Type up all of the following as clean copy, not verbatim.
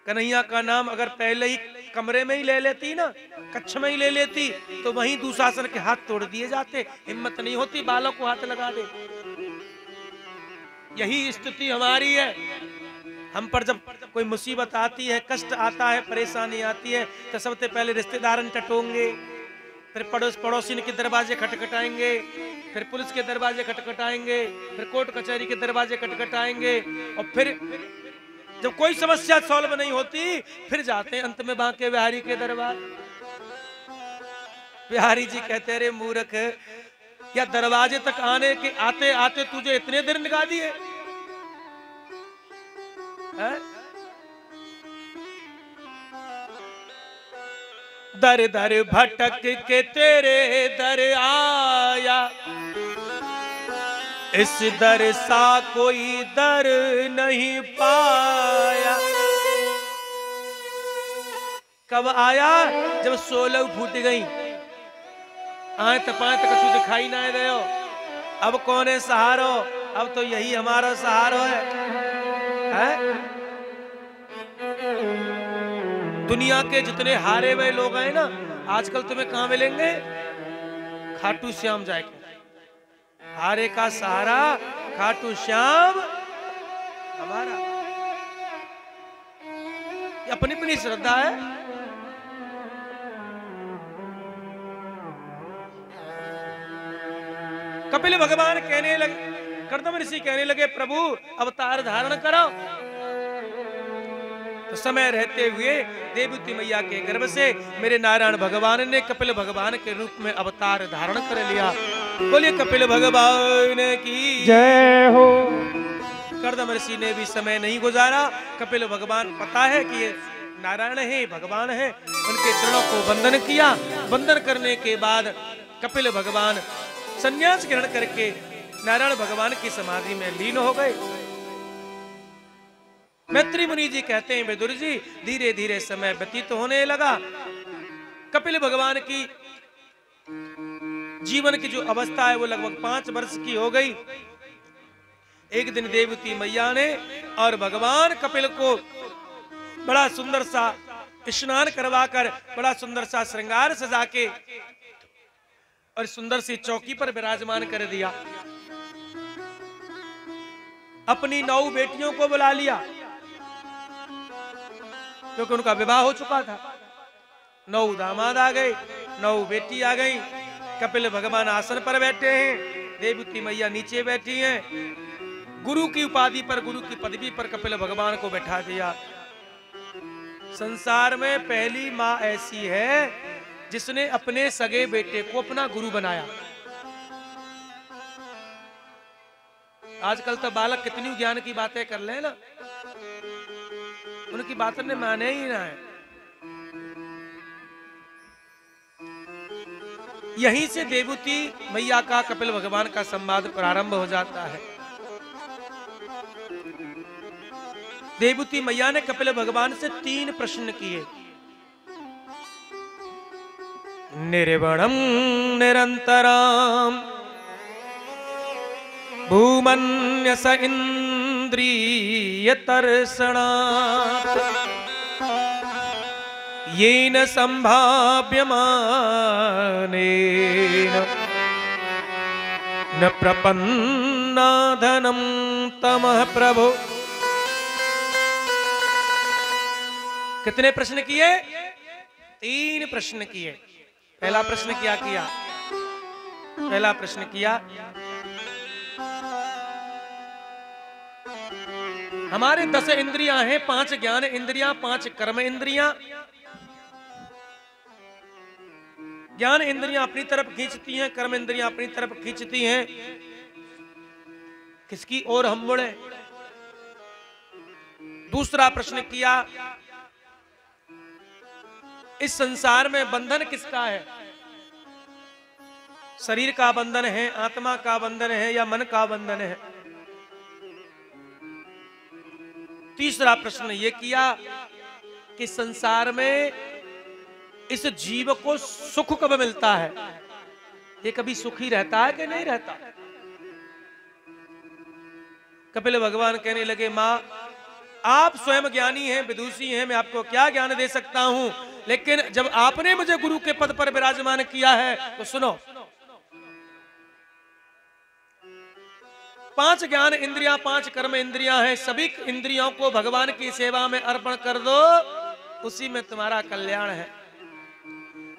कन्हैया का नाम अगर पहले ही कमरे में ही ले लेती ना, कक्ष में ही ले लेती, तो वहीं दुशासन के हाथ तोड़ दिए जाते। हिम्मत नहीं होती बालक को हाथ लगा दे। यही स्थिति हमारी है। हम पर जब कोई मुसीबत आती है, कष्ट आता है, परेशानी आती है, तो सबसे पहले रिश्तेदार टटोंगे, फिर पड़ोसी के दरवाजे खटखटाएंगे, फिर पुलिस के दरवाजे खटखटाएंगे, फिर कोर्ट कचहरी के दरवाजे खटखटाएंगे, और फिर जब कोई समस्या सॉल्व नहीं होती, फिर जाते हैं अंत में बांके बिहारी के दरबार। बिहारी जी कहते, रे मूर्ख, या दरवाजे तक आने के आते आते तुझे इतने दिन लगा दिए? दर दर भटक के तेरे दर आया, इस दर सा कोई दर नहीं पाया। कब आया? जब 16 फूट गई, आंत पांत कछु दिखाई ना दे। अब कौन है सहारो? अब तो यही हमारा सहारो है? दुनिया के जितने हारे हुए लोग हैं ना, आजकल तुम्हें कहां मिलेंगे? खाटू श्याम जाके। हारे का सहारा खाटू श्याम हमारा। अपनी अपनी श्रद्धा है। कपिल भगवान कहने लगे, कर्दम ऋषि कहने लगे, प्रभु अवतार धारण करो। तो समय रहते हुए देवती मैया के गर्भ से मेरे नारायण भगवान ने कपिल भगवान के रूप में अवतार धारण कर लिया। बोलिए कपिल भगवान की जय हो। कर्दम ऋषि ने भी समय नहीं गुजारा। कपिल भगवान पता है कि ये नारायण है, भगवान है, उनके चरणों को वंदन किया। वंदन करने के बाद कपिल भगवान संन्यास ग्रहण करके नारायण भगवान की समाधि में लीन हो गए। मैत्री मुनि जी कहते हैं, विदुर जी, धीरे धीरे समय व्यतीत होने लगा। कपिल भगवान की जीवन की जो अवस्था है वो लगभग 5 वर्ष की हो गई। एक दिन देवती मैया ने और भगवान कपिल को बड़ा सुंदर सा स्नान करवाकर, बड़ा सुंदर सा श्रृंगार सजा के और सुंदर सी चौकी पर विराजमान कर दिया। अपनी 9 बेटियों को बुला लिया, क्योंकि उनका विवाह हो चुका था। 9 दामाद आ गए, 9 बेटी आ गई। कपिल भगवान आसन पर बैठे हैं, देवती मैया नीचे बैठी हैं। गुरु की उपाधि पर, गुरु की पदवी पर कपिल भगवान को बैठा दिया। संसार में पहली मां ऐसी है जिसने अपने सगे बेटे को अपना गुरु बनाया। आजकल तो बालक कितनी ज्ञान की बातें कर ले ना, उनकी बातों ने माने ही ना है। यहीं से देवती मैया का कपिल भगवान का संवाद प्रारंभ हो जाता है। देवती मैया ने कपिल भगवान से 3 प्रश्न किए। निर्वणम निरंतराम भूमन्यस इंद्रिय तर्षणात् येन संभाव्यमानेन न प्रपन्नाधनं तमः प्रभो। कितने प्रश्न किए? 3 प्रश्न किए। पहला प्रश्न क्या किया? पहला प्रश्न किया, हमारे 10 इंद्रियां हैं, 5 ज्ञान इंद्रियां, 5 कर्म इंद्रियां। ज्ञान इंद्रियां अपनी तरफ खींचती हैं, कर्म इंद्रियां अपनी तरफ खींचती हैं। किसकी ओर हम मुड़े? दूसरा प्रश्न किया, इस संसार में बंधन किसका है? शरीर का बंधन है, आत्मा का बंधन है, या मन का बंधन है? तीसरा प्रश्न यह किया कि संसार में इस जीव को सुख कब मिलता है? ये कभी सुखी रहता है कि नहीं रहता? कपिल भगवान कहने लगे, मां आप स्वयं ज्ञानी हैं, विदुषी हैं, मैं आपको क्या ज्ञान दे सकता हूं, लेकिन जब आपने मुझे गुरु के पद पर विराजमान किया है तो सुनो। 5 ज्ञान इंद्रियां, 5 कर्म इंद्रियां हैं, सभी इंद्रियों को भगवान की सेवा में अर्पण कर दो, उसी में तुम्हारा कल्याण है।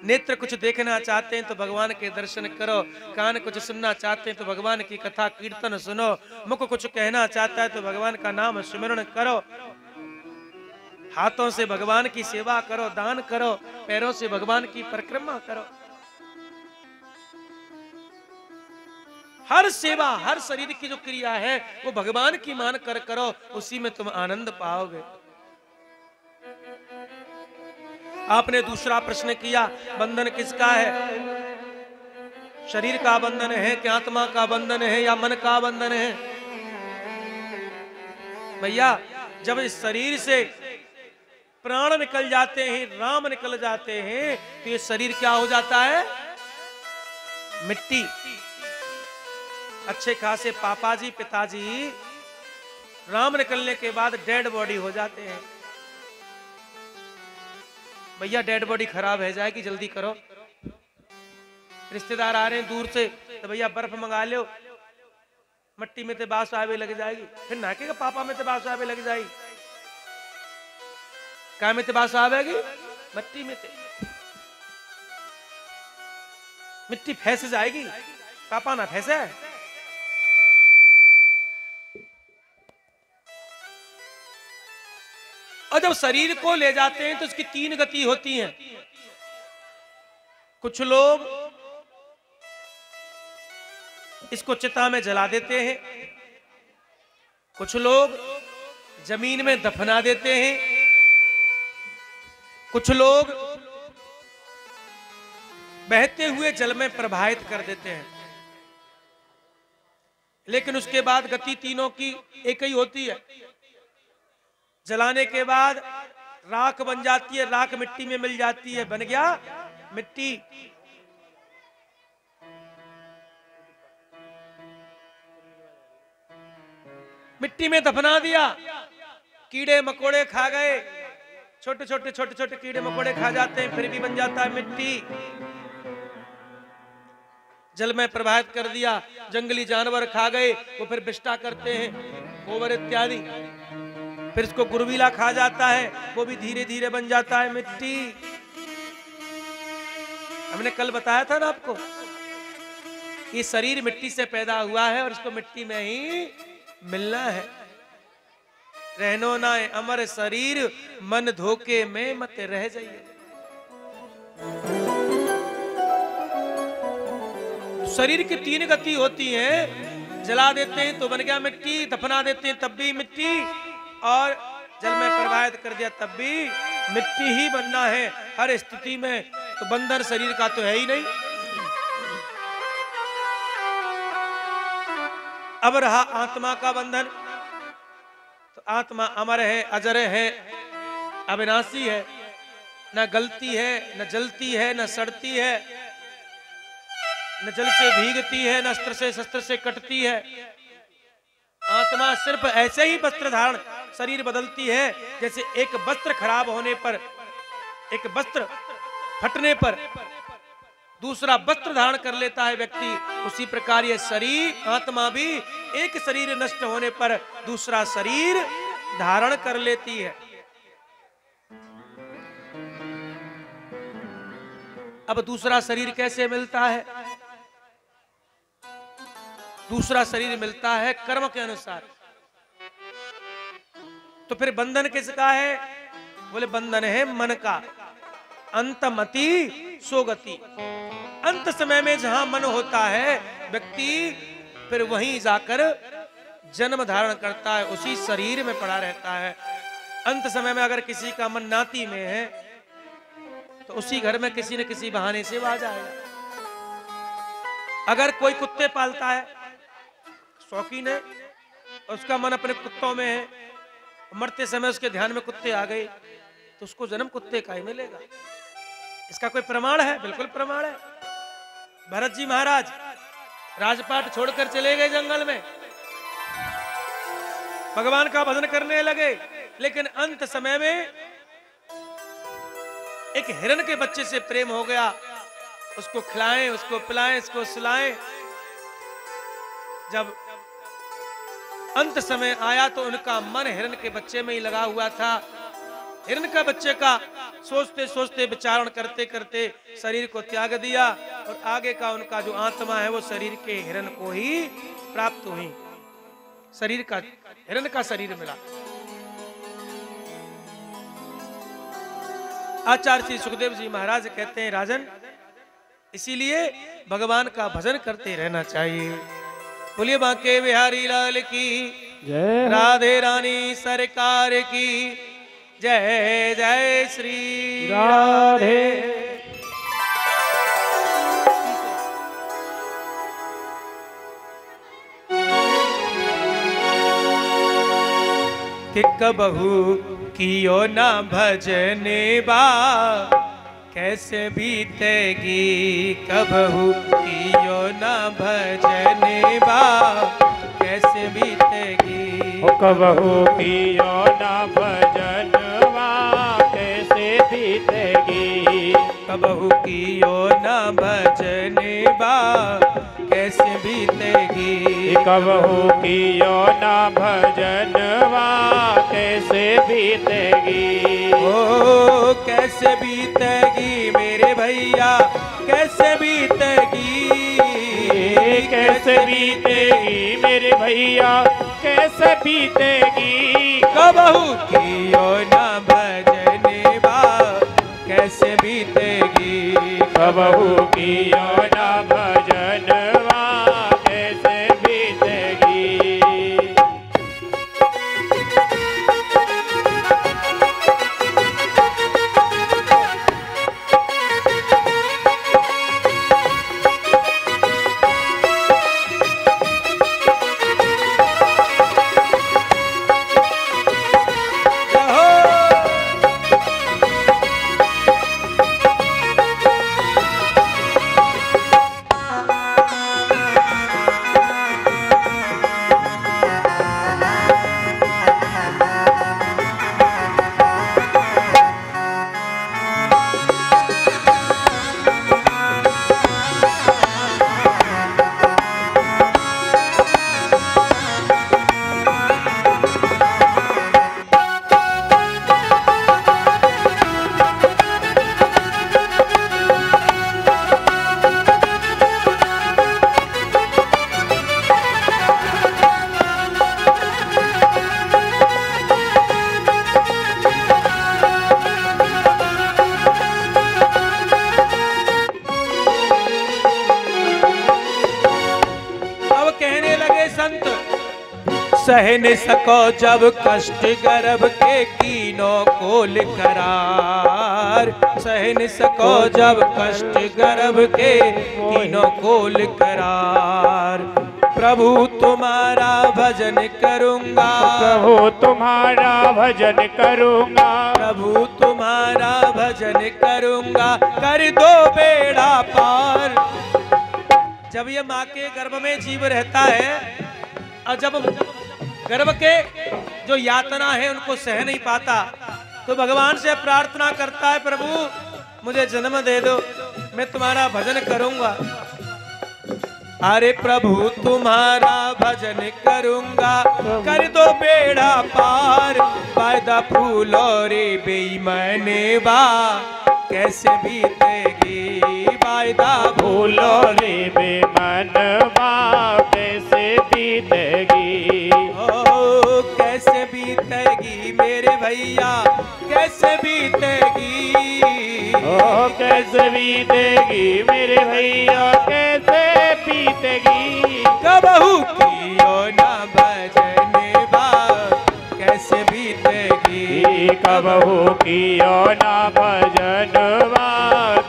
नेत्र कुछ देखना चाहते हैं तो भगवान के दर्शन करो, कान कुछ सुनना चाहते हैं तो भगवान की कथा कीर्तन सुनो, मुख कुछ कहना चाहता है तो भगवान का नाम स्मरण करो, हाथों से भगवान की सेवा करो, दान करो, पैरों से भगवान की परिक्रमा करो। हर सेवा, हर शरीर की जो क्रिया है वो भगवान की मान कर करो, उसी में तुम आनंद पाओगे। आपने दूसरा प्रश्न किया, बंधन किसका है? शरीर का बंधन है कि आत्मा का बंधन है या मन का बंधन है? भैया, जब इस शरीर से प्राण निकल जाते हैं, राम निकल जाते हैं, तो ये शरीर क्या हो जाता है? मिट्टी। अच्छे खासे पापा जी, पिताजी राम निकलने के बाद डेड बॉडी हो जाते हैं। भैया, डेड बॉडी खराब है जाएगी, जल्दी करो। रिश्तेदार आ रहे हैं दूर से, तो भैया बर्फ मंगा लो, मट्टी में ते बास आवे लग जाएगी, फिर नाकेगा पापा में ते बास आवे लग जाएगी। क्या में ते बास आवेगी? मट्टी में ते मिट्टी फैस जाएगी, पापा ना फैसे। और जब शरीर को ले जाते हैं तो उसकी 3 गति होती हैं। कुछ लोग इसको चिता में जला देते हैं, कुछ लोग जमीन में दफना देते हैं, कुछ लोग बहते हुए जल में प्रवाहित कर देते हैं। लेकिन उसके बाद गति तीनों की एक ही होती है। जलाने के बाद राख बन जाती है, राख मिट्टी में मिल जाती है, बन गया मिट्टी। मिट्टी में दफना दिया, कीड़े मकोड़े खा गए, छोटे छोटे कीड़े मकोड़े खा जाते हैं, फिर भी बन जाता है मिट्टी। जल में प्रवाहित कर दिया, जंगली जानवर खा गए, वो फिर विष्ठा करते हैं, गोबर इत्यादि, फिर इसको गुरबीला खा जाता है, वो भी धीरे धीरे बन जाता है मिट्टी। हमने कल बताया था ना आपको, ये शरीर मिट्टी से पैदा हुआ है और इसको मिट्टी में ही मिलना है। रहनो ना अमर शरीर, मन धोखे में मत रह जाइए। शरीर की 3 गति होती है, जला देते हैं तो बन गया मिट्टी, दफना देते हैं तब भी मिट्टी, और जल में प्रवाहित कर दिया तब भी मिट्टी ही बनना है हर स्थिति में। तो बंधन शरीर का तो है ही नहीं। अब रहा आत्मा का बंधन, तो आत्मा अमर है, अजर है, अविनाशी है, न गलती है, न जलती है, न सड़ती है, न जल से भीगती है, न अस्त्र से शस्त्र से कटती है। आत्मा सिर्फ ऐसे ही वस्त्र धारण, शरीर बदलती है जैसे एक वस्त्र खराब होने पर, एक वस्त्र फटने पर दूसरा वस्त्र धारण कर लेता है व्यक्ति, उसी प्रकार ये शरीर, आत्मा भी एक शरीर नष्ट होने पर दूसरा शरीर धारण कर लेती है। अब दूसरा शरीर कैसे मिलता है? दूसरा शरीर मिलता है कर्म के अनुसार। तो फिर बंधन किसका है? बोले बंधन है मन का। अंतमति सोगति, अंत समय में जहां मन होता है व्यक्ति फिर वहीं जाकर जन्म धारण करता है, उसी शरीर में पड़ा रहता है। अंत समय में अगर किसी का मन नाती में है तो उसी घर में किसी न किसी बहाने से वो आ जाएगा। अगर कोई कुत्ते पालता है, शौकीन है, उसका मन अपने कुत्तों में है, मरते समय उसके ध्यान में कुत्ते आ गए तो उसको जन्म कुत्ते का ही मिलेगा। इसका कोई प्रमाण है? बिल्कुल प्रमाण है। भरत जी महाराज राजपाट छोड़कर चले गए जंगल में, भगवान का भजन करने लगे, लेकिन अंत समय में एक हिरण के बच्चे से प्रेम हो गया। उसको खिलाएं, उसको पिलाएं, उसको सुलाएं। जब अंत समय आया तो उनका मन हिरण के बच्चे में ही लगा हुआ था। हिरण का बच्चे का सोचते सोचते विचारण करते करते शरीर को त्याग दिया और आगे का उनका जो आत्मा है वो शरीर के हिरण को ही प्राप्त हुई। शरीर का हिरण का शरीर मिला। आचार्य श्री सुखदेव जी महाराज कहते हैं, राजन इसीलिए भगवान का भजन करते रहना चाहिए। बोलिए बांके बिहारी लाल की जय, राधे रानी सरकार की जय। जय श्री राधे। कि कबहू कियो ना भजने बा कैसे बीतेगी, कबहू कियो ना भजने बा कैसे बीतेगी। कबहू कियो ना भजनवा कैसे बीतेगी, कबहू कियो ना भजने बा कैसे बीतेगी। कबहू कियो ना भजनवा कैसे बीतेगी। ओ कैसे बीतेगी मेरे भैया कैसे बीतेगी, कैसे बीतेगी मेरे भैया कैसे बीतेगी। कबहू कियो ना भजने बा कैसे बीतेगी। कबहू कियो ना भजनवा कैसे बीतेगी। सह न सको जब कष्ट गर्भ के कीनों को करार, सह न सको जब कष्ट गर्भ के कीनों को करार। प्रभु तुम्हारा भजन करूंगा, प्रभु तुम्हारा भजन करूंगा, प्रभु तुम्हारा भजन करूंगा, कर दो बेड़ा पार। जब ये माँ के गर्भ में जीव रहता है और जब गर्भ के जो यातना है उनको सह नहीं पाता तो भगवान से प्रार्थना करता है, प्रभु मुझे जन्म दे दो, मैं तुम्हारा भजन करूंगा। अरे प्रभु तुम्हारा भजन करूंगा, कर दो बेड़ा पार। वायदा फूलो रे बेईमाने बा कैसे बीतेगी, वायदा भूलो रे बेईमानवा कैसे बीतेगी। ओ कैसे बीतेगी मेरे भैया कैसे बीतेगी, ओ कैसे बीतेगी मेरे भैया कैसे बीतेगी। कबहू कियो ना भजने बा कैसे बीतेगी, कबहू कियो ना भजनवा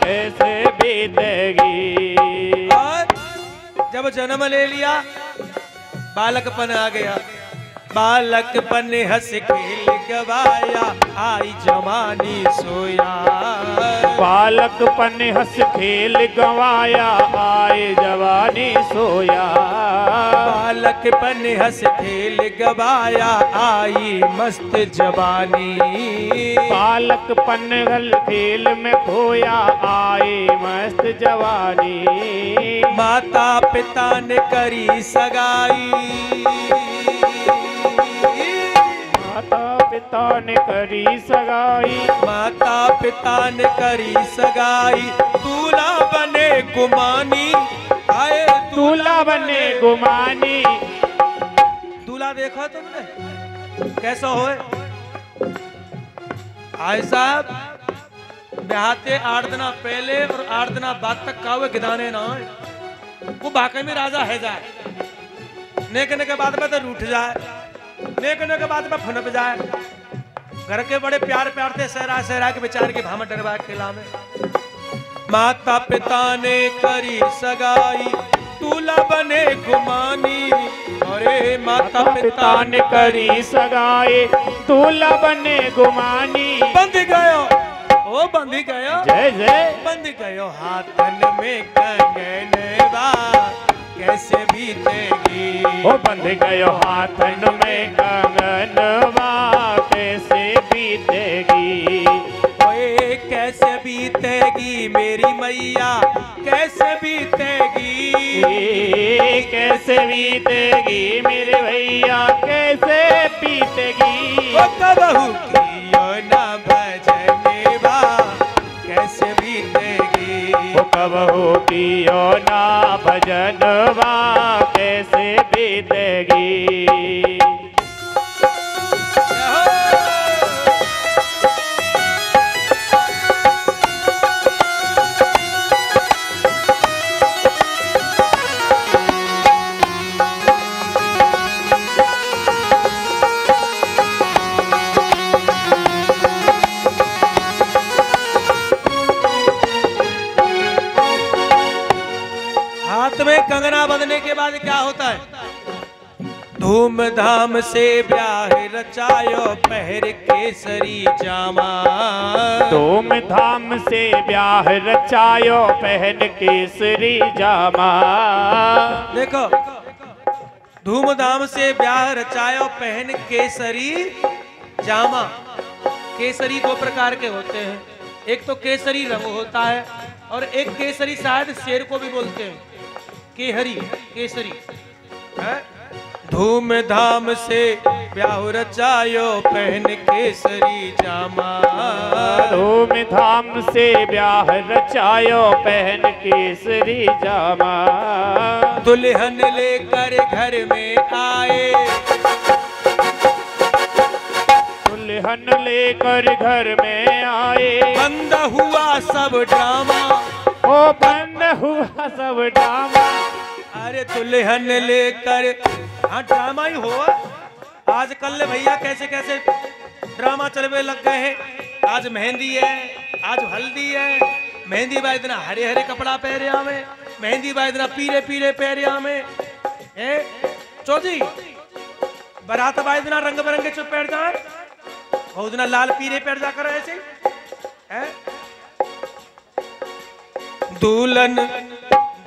कैसे बीतेगी। और जब जन्म ले लिया बालकपन आ गया, बालकपन हंस खेल गवाया आई जवानी सोया। बालकपन हंस खेल गवाया आए जवानी सोया। बालकपन हंस खेल गवाया आई मस्त जवानी। बालकपन हल खेल में खोया आए मस्त जवानी। माता पिता ने करी सगाई। माता पिता ने करी सगाई। माता पिता ने करी सगाई दूल्हा बने गुमानी। आए दूल्हा बने गुमानी। दूल्हा देखो तुमने कैसा होए? भाई साहब ब्याहते 8 दिन पहले और 8 दिन बाद तक का हुए गिदाने ना है। वो बाकी में राजा है जाए नेकने के बाद में तो रूठ जाए, नेकने के बाद में फुनप जाए। घर के बड़े प्यार प्यार थे सहरा सहरा के बेचारे के भाम डरवा खिला में। माता पिता ने करी सगाई दूल्हा बने गुमानी। अरे माता पिता ने करी सगाई दूल्हा बने गुमानी। बंध गयो ओ बंध गयो जय जय। बंध गयो हाथन में कंगनवा कैसे बीतेगी। ओ बंध गयो हाथन में कंगनवा कैसे बीतेगी। ओए कैसे बीतेगी मेरी मैया कैसे बीतेगी। कैसे बीतेगी मेरे भैया कैसे बीतेगी। ओ कबहू कियो ना भजनवा कैसे बीतेगी। ओ कबहू कियो ना भजनवा कैसे बीतेगी। हाथ में कंगना बंधने के बाद क्या होता है? धूमधाम से ब्याह रचायो पहर केसरी जामा। धूमधाम से ब्याह रचायो पहन केसरी जामा। देखो धूमधाम से ब्याह रचायो पहन केसरी जामा। केसरी 2 प्रकार के होते हैं, एक तो केसरी रंग होता है और एक केसरी शायद शेर को भी बोलते हैं केहरी केसरी है। धूमधाम से ब्याह रचायो पहन केसरी जामा। धूमधाम से ब्याह रचायो पहन केसरी जामा। दुल्हन लेकर घर में आए। दुल्हन लेकर घर में आए। बंद हुआ सब ड्रामा। ओ बंद हुआ सब ड्रामा। अरे दुल्हन लेकर हाँ ड्रामा ही हो। आजकल भैया कैसे कैसे ड्रामा चलवे लग गए हैं। आज मेहंदी है, आज हल्दी है। मेहंदी बा इतना हरे हरे कपड़ा पहरिया में, मेहंदी बा इतना पीले पीले पहरिया में। चौधरी बारात बा इतना रंग बिरंगे चुप पैर जाए और इतना लाल पीले पैर जा कर ऐसे है।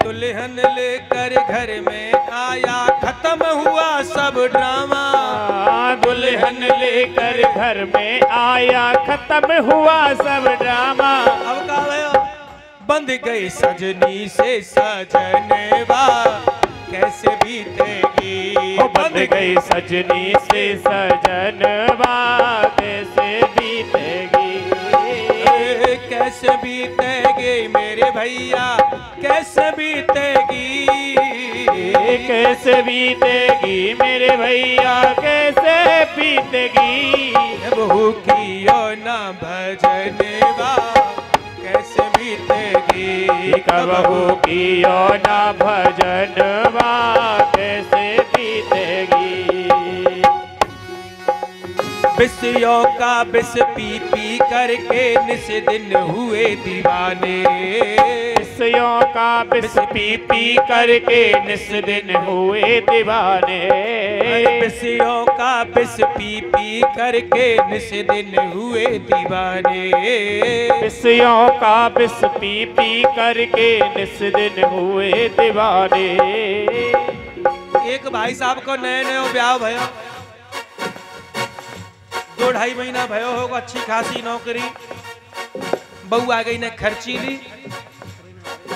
दुल्हन लेकर घर में आया खत्म हुआ सब ड्रामा। दुल्हन लेकर घर में आया खत्म हुआ सब ड्रामा। अब का भयो बंध गई सजनी से सजनवा कैसे बीतेगी। बंध गई सजनी से सजनवा कैसे बीतेगी। कैसे बीतेगी मेरे भैया कैसे बीतेगी। कैसे बीतेगी मेरे भैया कैसे बीतेगी। बहू कियो ना भजनवा कैसे बीतेगी। कबहू कियो ना भजनवा कैसे बीतेगी। विषयों का विष पी पी करके निस दिन हुए दीवाने। विषयों का विष पी पी करके निस दिन हुए दीवाने। विषयों का विष पी पी करके निस दिन हुए दीवाने। विषयों का विष पी पी करके निस दिन हुए दीवाने। एक भाई साहब को नए नए ब्याह भयो, 2-2.5 महीना भयो होगा, अच्छी खासी नौकरी, बहू आ गई ने खर्ची ली।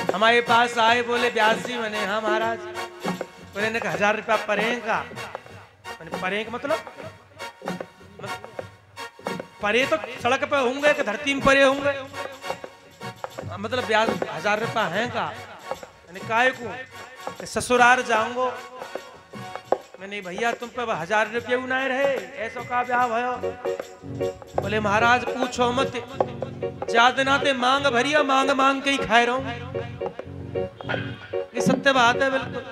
हमारे पास आए, बोले ब्यास जी। मैंने हाँ महाराज। बोले ने 1000 रुपया परें का। मैंने परें का मतलब परे तो सड़क पे होंगे कि धरती में परे होंगे, मतलब ब्याज 1000 रुपया है का। मैंने काहे को ससुराल जाऊंगो। मैंने भैया तुम पे 1000 रुपये उनाए रहे, ऐसा का ब्याह भयो। बोले महाराज पूछो मत, ज्यादा नाते मांग भरिया, मांग मांग के ही खाए रहूं। ये सत्य बात है बिल्कुल।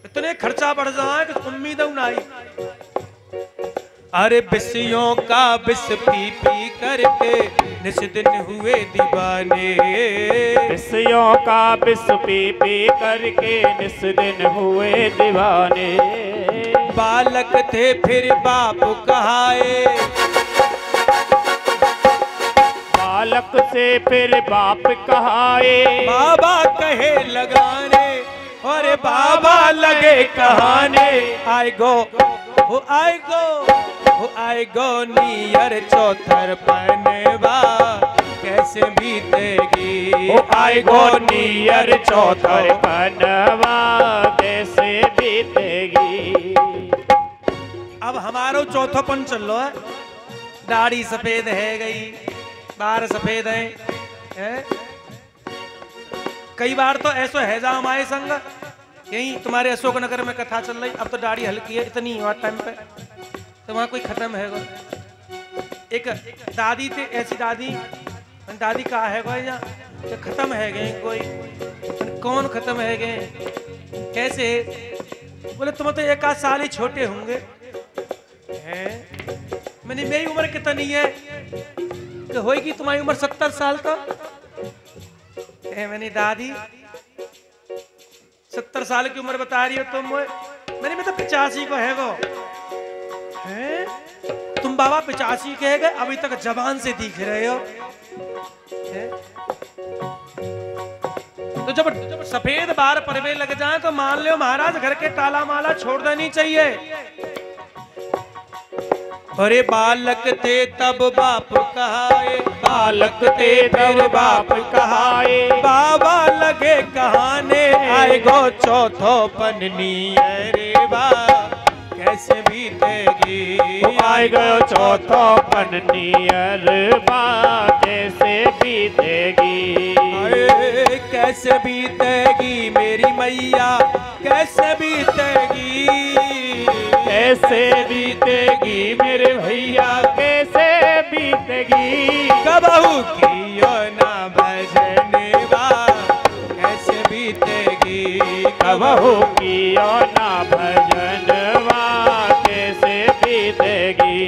इतने खर्चा बढ़ जाए कि उम्मीद उनाई। अरे विषयों का विष पी पी करके निस दिन हुए दीवाने। विषयों का विष पी पी करके निस दिन हुए दीवाने। बालक थे फिर बाप कहाए, बालक से फिर बाप कहाए। बाबा कहे लगाने, और बाबा लगे कहाने। आई गो हो आई गो हो आई गो नियर चौथर पनवा कैसे बीतेगी। हो आई गो नियर चौथर पनवा कैसे बीतेगी। अब हमारो चौथोपन चल लो है। दाढ़ी सफेद है गई, बाल सफेद है? कई बार तो ऐसा है जा हमारे संग, यही तुम्हारे अशोक नगर में कथा चल रही। अब तो दाढ़ी हल्की है, इतनी हुआ टाइम पे तो वहां कोई खत्म है। एक दादी थे, ऐसी दादी, दादी कहा है कोई खत्म है गए कोई। कौन खत्म है गए, कैसे? बोले तुम तो 1 आध साल ही छोटे होंगे हैं। मैंने मेरी उम्र कितनी है तो होगी तुम्हारी उम्र 70 साल तो। मैंने दादी 70 साल की उम्र बता रही हो तुम। मैंने मतलब 85 को है वो है। तुम बाबा 85 के गए, अभी तक जवान से दिख रहे हो है? तो जब सफेद बार परवे लग जाए तो मान लो महाराज घर के ताला माला छोड़ देनी चाहिए। अरे बालक थे तब बाप कहाए, बालक थे तब बाप कहाए। बाबा लगे कहाने, आए गो चौथो पन्नी अरे बा कैसे बीतेगी। आए गो चौथो पन्नी अरे बा कैसे बीतेगी। अरे कैसे बीतेगी मेरी मैया, कैसे बीतेगी। कैसे बीतेगी मेरे भैया, कैसे बीतेगी। कबहू कियो ना भजनवा कैसे बीतेगी। कबहू कियो ना भजनवा कैसे बीतेगी।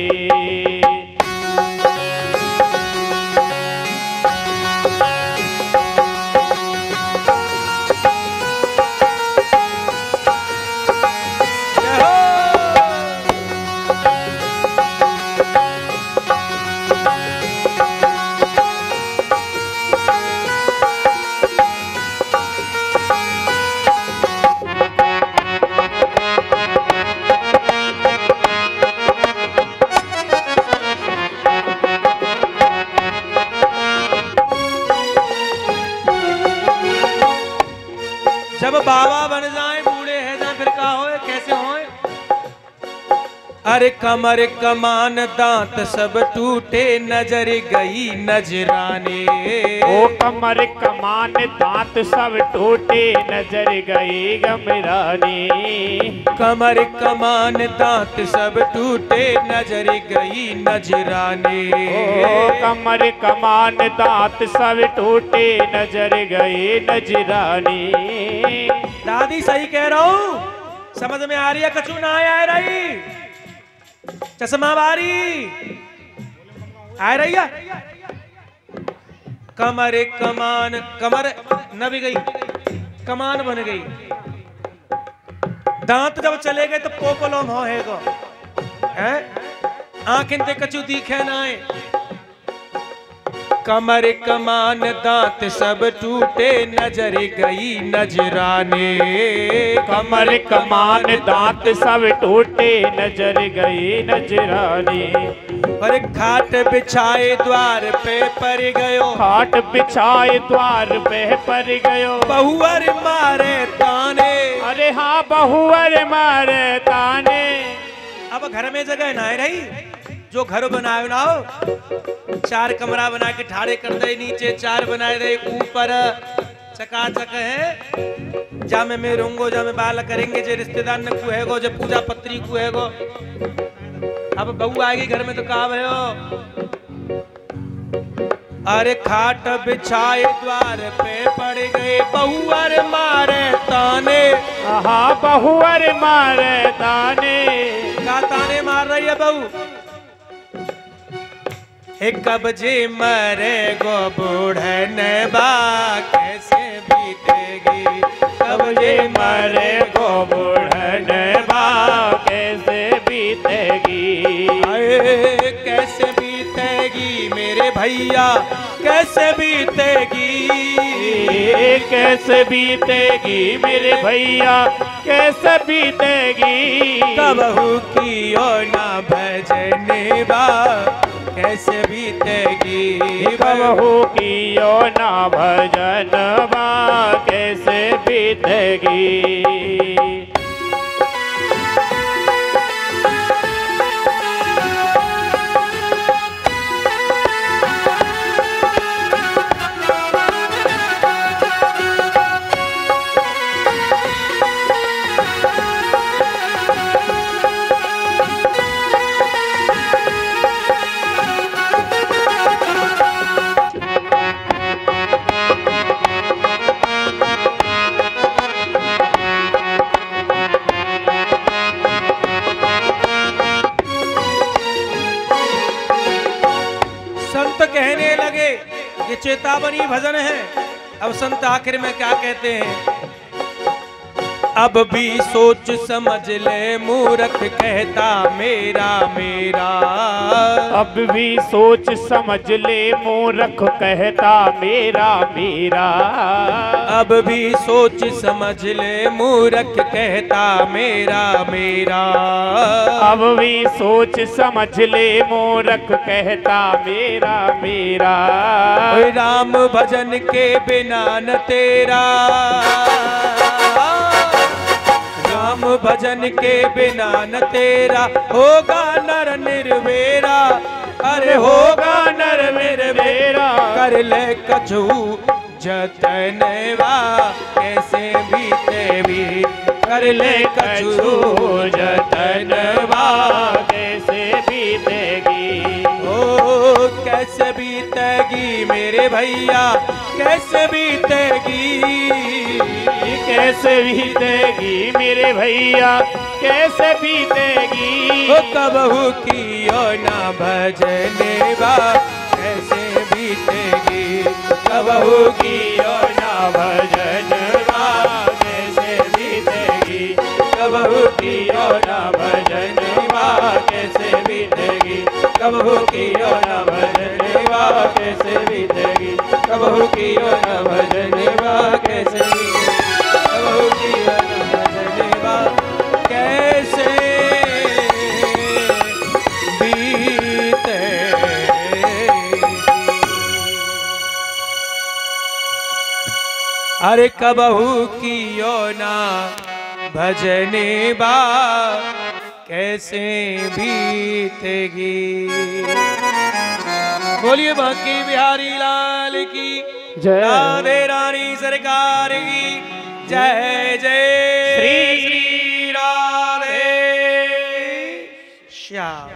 जब बाबा बन जाए, बूढ़े हैं जाए, फिर का होए, कैसे होए। अरे कमर कमान दांत सब टूटे, नजर गई नजराने। ओ कमर कमान दांत सब टूटे, नजर गई गमरानी। कमर कमान दांत सब टूटे, नजर गई नजराने। ओ कमर कमान दांत सब टूटे, नजर गई नजरानी। दादी सही कह रहा हूँ, समझ में आ रही है? कछु ना आ रही, चश्मा बारी आ रही है। कमर कमान, कमर न भी गई, कमान बन गई। दांत जब चले गए तो पोपलो मोहेगो है, आंखें ते कछु दिखे ना है। कमर कमान दांत सब टूटे, नजर गई नजराने। कमर कमान दांत सब टूटे, नजर गई नजराने। पर खाट बिछाए द्वार पे पर गयो, खाट बिछाए द्वार पे पर गयो। बहुअर मारे ताने, अरे हाँ बहुअर मारे ताने। अब घर में जगह ना रही, जो घर बनाए ना हो, 4 कमरा बना के ठाड़े कर दे, नीचे 4 बनाए दे, ऊपर चकाचक है। जा में रहूंगो, जा में बाल करेंगे, जे रिश्तेदार न कुएगो, जे पूजा पत्री कुएगो। अब बहू आएगी घर में तो कहा भयो, अरे खाट बिछाए द्वार पे पड़ गए, बहुअर मारे ताने। हाँ बहुअर मारे ताने। का ताने मार रही है बहू? कब जे मरे गो बूढ़न बा, कैसे बीतेगी। कब जे मरे गो बूढ़न बा, कैसे बीतेगी। कैसे बीतेगी मेरे भैया, कैसे बीतेगी। कैसे बीतेगी मेरे भैया, कैसे बीतेगी। कबहू कियो ना भजने बा, कैसे बीतेगी। कबहू कियो ना भजन बा, कैसे बीतेगी। कहने लगे ये चेतावनी भजन है। अब संत आखिर में क्या कहते हैं, अब भी सोच समझ ले मूर्ख कहता मेरा मेरा। अब भी सोच समझ ले मूर्ख कहता मेरा मेरा। अब भी सोच समझ ले मूर्ख कहता मेरा मेरा। अब भी सोच समझ ले मूर्ख कहता मेरा मेरा। राम भजन के बिना न तेरा, राम भजन के बिना न तेरा, होगा नर निर्वेरा। अरे होगा नर निर्वेरा, कर ले कछु जतनवा, कैसे बीते भी कर ले कछु जतनवा, कैसे बीतेगी। ओ कैसे बीतेगी मेरे भैया, कैसे बीतेगी। कैसे बीतेगी मेरे भैया, कैसे बीतेगी। ओ कबहू कियो ना भजने बा, कैसे बीतेगी। कबहू कियो ना भजन बा, कैसे बीतेगी। कबहू कियो ना भजन बा, कैसे बीतेगी। कबहू कियो ना भजन बा, कैसे बीतेगी। कबहू कियो ना भजन बा, कैसे बीतेगी। कबहू कियो ना भजन बा, कैसे बीते। अरे कबहू कियो ना भजने बा, कैसे बीतेगी। बोलिए बांके बिहारी लाल की जय। राधे रानी सरकार की जय जय श्री राधे श्याम।